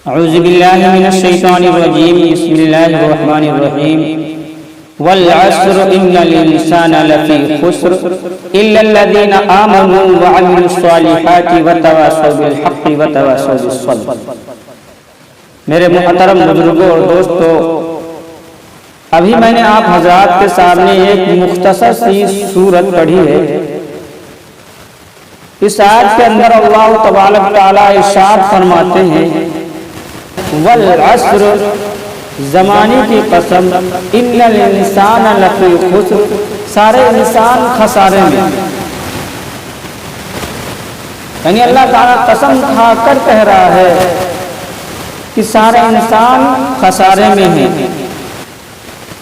اعوذ باللہ من الشیطان الرجیم بسم اللہ الرحمن الرحیم والعصر ان الانسان لفی خسر الا الذین آمنوا وعملوا الصالحات وتواصوا بالحق وتواصوا بالصبر۔ میرے محترم بزرگوں اور دوستو، ابھی میں نے آپ حضرات کے سامنے ایک مختصر سی سورت پڑھی ہے۔ اس آیت کے اندر اللہ تبارک تعالیٰ ارشاد فرماتے ہیں والعصر، زمانے کی قسم، ان الانسان لفی خسر، سارے انسان خسارے میں، یعنی اللہ تعالیٰ قسم کھا کر کہہ رہا ہے کہ سارے انسان خسارے میں ہیں۔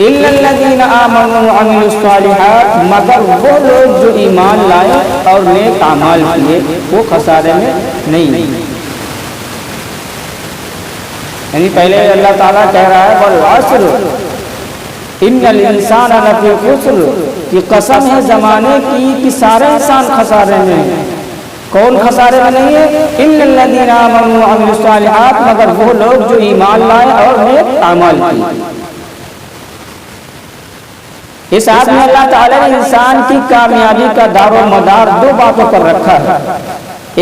الا الذین آمنوا وعملوا الصالحات، مگر وہ لوگ جو ایمان لائے اور نیک اعمال کیے وہ خسارے میں نہیں۔ یعنی پہلے اللہ تعالیٰ کہہ رہا ہے والعصر ان الانسان لفی خسر، کی قسم ہے زمانے کی کہ سارے انسان خسارے میں ہیں۔ کون خسارے میں نہیں ہے؟ الا الذین آمنوا وعملوا الصالحات، مگر وہ لوگ جو ایمان لائے اور نیک اعمال کیے۔ اس آیت میں اللہ تعالیٰ نے انسان کی کامیابی کا دار و مدار دو باتوں پر رکھا ہے،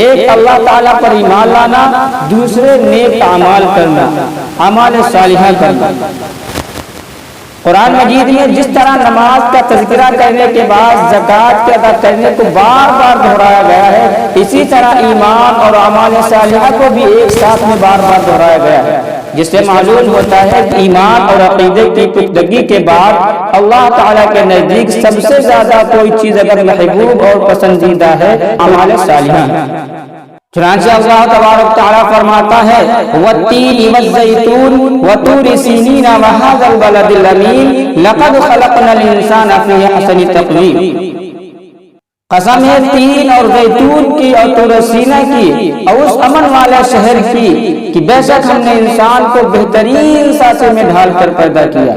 ایک اللہ تعالیٰ پر ایمان لانا، دوسرے نیک اعمال کرنا، اعمال صالحہ کرنا۔ قرآن مجید میں جس طرح نماز کا تذکرہ کرنے کے بعد زکوٰۃ کے ادا کرنے کو بار بار دہرایا گیا ہے، اسی طرح ایمان اور اعمال صالحہ کو بھی ایک ساتھ میں بار بار دہرایا گیا ہے، جس سے معلوم ہوتا ہے کہ ایمان اور عقیدے کی پختگی کے بعد اللہ تعالیٰ کے نزدیک سب سے زیادہ کوئی چیز اگر محبوب اور پسندیدہ ہے اعمال صالحہ۔ چنانچہ اللہ تبارک تعالیٰ فرماتا ہے والتین والزیتون وطور سینین وہذا البلد الامین لقد خلقنا الانسان فی احسن تقویم۔ قسم ہے تین اور زیتون کی اور طور سینہ کی اور اس امن والے شہر کی کہ بے شک ہم نے انسان کو بہترین سانچے میں ڈھال کر پیدا کیا،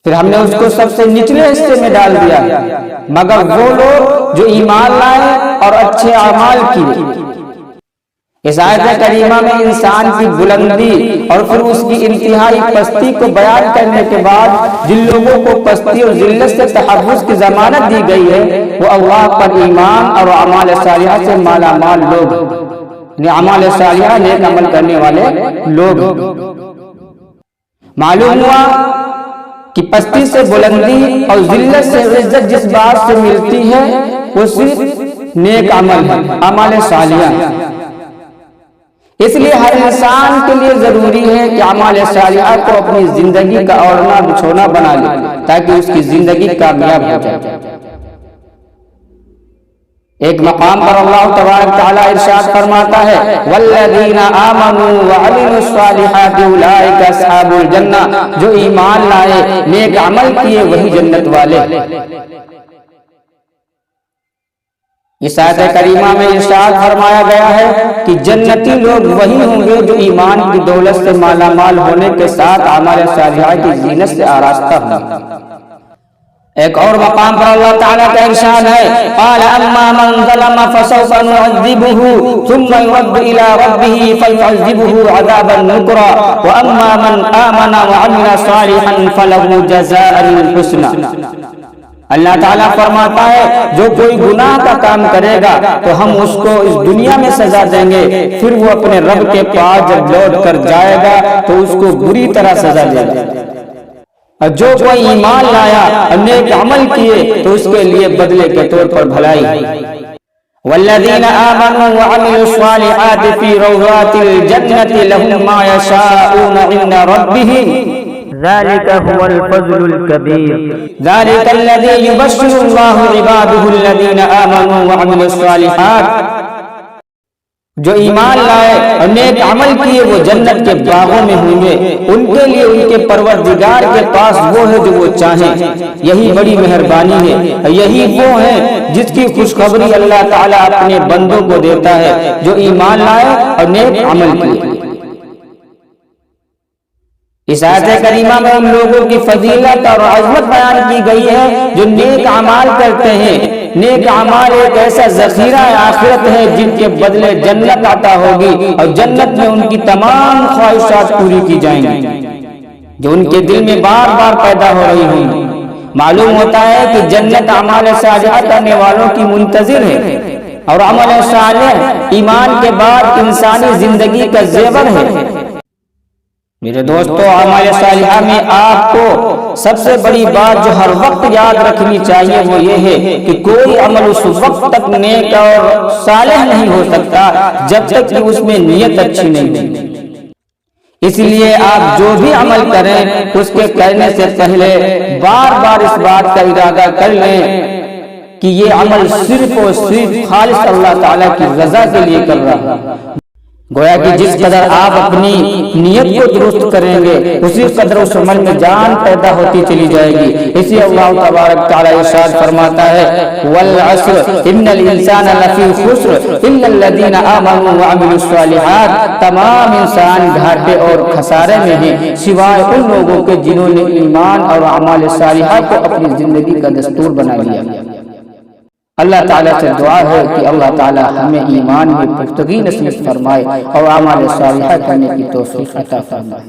پھر ہم نے اس کو سب سے نچلے حصے میں ڈال دیا، مگر وہ لوگ جو ایمان لائے اور اچھے اعمال کیے۔ اس آیت کریمہ میں انسان کی بلندی اور پھر اس کی انتہائی پستی کو بیان کرنے کے بعد جن لوگوں کو پستی اور ذلت سے تحفظ کی ضمانت دی گئی ہے وہ اللہ پر ایمان اور اعمال صالحہ سے مالا مال لوگ، یعنی اعمال صالحہ نیک عمل کرنے والے لوگ۔ معلوم ہوا کہ پستی سے بلندی اور ذلت سے عزت جس بات سے ملتی ہے وہ صرف نیک عمل ہے، اعمال صالحہ۔ اس لیے ہر انسان کے لیے ضروری ہے کہ اعمال صالحہ کو اپنی زندگی کا اوڑھنا بچھونا بنا لے تاکہ اس کی زندگی کامیاب ہو جائے۔ ایک مقام پر اللہ تبارک تعالیٰ ارشاد فرماتا ہے والذین آمنوا وعملوا الصالحات اولئک اصحاب الجنہ، جو ایمان لائے نیک عمل کیے وہی جنت والے۔ اس آیت کریمہ میں ارشاد فرمایا گیا ہے کہ جنتی لوگ وہی ہوں گے جو ایمان کی دولت سے مالا مال ہونے کے ساتھ اعمال صالحہ کی زینت سے آراستہ ہوں گے۔ ایک اور مقام پر اللہ تعالیٰ کا ارشاد ہے قال اما من ظلم فسوف نعذبه ثم يرد الى ربه فيعذبه عذابا نكرا واما من آمن وعمل صالحا فله جزاء الحسنى۔ اللہ تعالیٰ فرماتا ہے جو کوئی گناہ کا کام کرے گا تو ہم اس کو اس دنیا میں سزا دیں گے، پھر وہ اپنے رب کے پاس جب لوٹ کر جائے گا تو اس کو بری طرح سزا دے گا۔ اور جو کوئی ایمان لایا اور نیک عمل کیے تو اس کے لیے بدلے کے طور پر بھلائی۔ والذین آمنوا وعملوا الصالحات فی روضات الجنة لهم ما یشاءون عند ربهم ذلك هو الفضل الكبير ذلك الذي يبشر الله عباده الذين آمنوا وعملوا الصالحات۔ جو ایمان لائے اور نیک عمل کیے وہ جنت کے باغوں میں ہوں گے، ان کے لیے ان کے پروردگار کے پاس وہ ہے جو وہ چاہیں، یہی بڑی مہربانی ہے اور یہی وہ ہے جس کی خوشخبری اللہ تعالیٰ اپنے بندوں کو دیتا ہے جو ایمان لائے اور نیک عمل کیے۔ اس آیت کریمہ میں ان لوگوں کی فضیلت اور عظمت بیان کی گئی ہے جو نیک اعمال کرتے ہیں، نیک اعمال ایک ایسا ذخیرہ آخرت ہے جن کے بدلے جنت عطا ہوگی اور جنت میں ان کی تمام خواہشات پوری کی جائیں گی جو ان کے دل میں بار بار پیدا ہو رہی ہوں۔ معلوم ہوتا ہے کہ جنت اعمال صالحہ کرنے والوں کی منتظر ہے، اور عمل صالح ایمان کے بعد انسانی زندگی کا زیور ہے۔ میرے دوستو، اعمال صالحہ میں آپ کو سب سے بڑی بات جو ہر وقت یاد رکھنی چاہیے وہ یہ ہے کہ کوئی عمل اس وقت تک نیک اور صالح نہیں ہو سکتا جب تک کہ اس میں نیت اچھی نہیں ہے۔ اس لیے آپ جو بھی عمل کریں اس کے کرنے سے پہلے بار بار اس بات کا ارادہ کر لیں کہ یہ عمل صرف اور صرف خالص اللہ تعالیٰ کی رضا کے لیے کر رہا ہوں۔ گویا کہ جس قدر آپ اپنی نیت کو درست کریں گے اسی قدر اس عمل میں جان پیدا ہوتی چلی جائے گی۔ اسی اللہ تبارک تعالیٰ ارشاد فرماتا ہے والعصر ان الانسان لفی خسر الا الذین آمنوا وعملوا الصالحات، تمام انسان گھاٹے اور خسارے میں ہیں سوائے ان لوگوں کے جنہوں نے ایمان اور اعمال صالحہ کو اپنی زندگی کا دستور بنا لیا۔ اللہ تعالیٰ سے دعا ہے کہ اللہ تعالیٰ ہمیں ایمان میں پختگی نصیب فرمائے اور اعمال صالحہ کرنے کی توفیق عطا فرمائے۔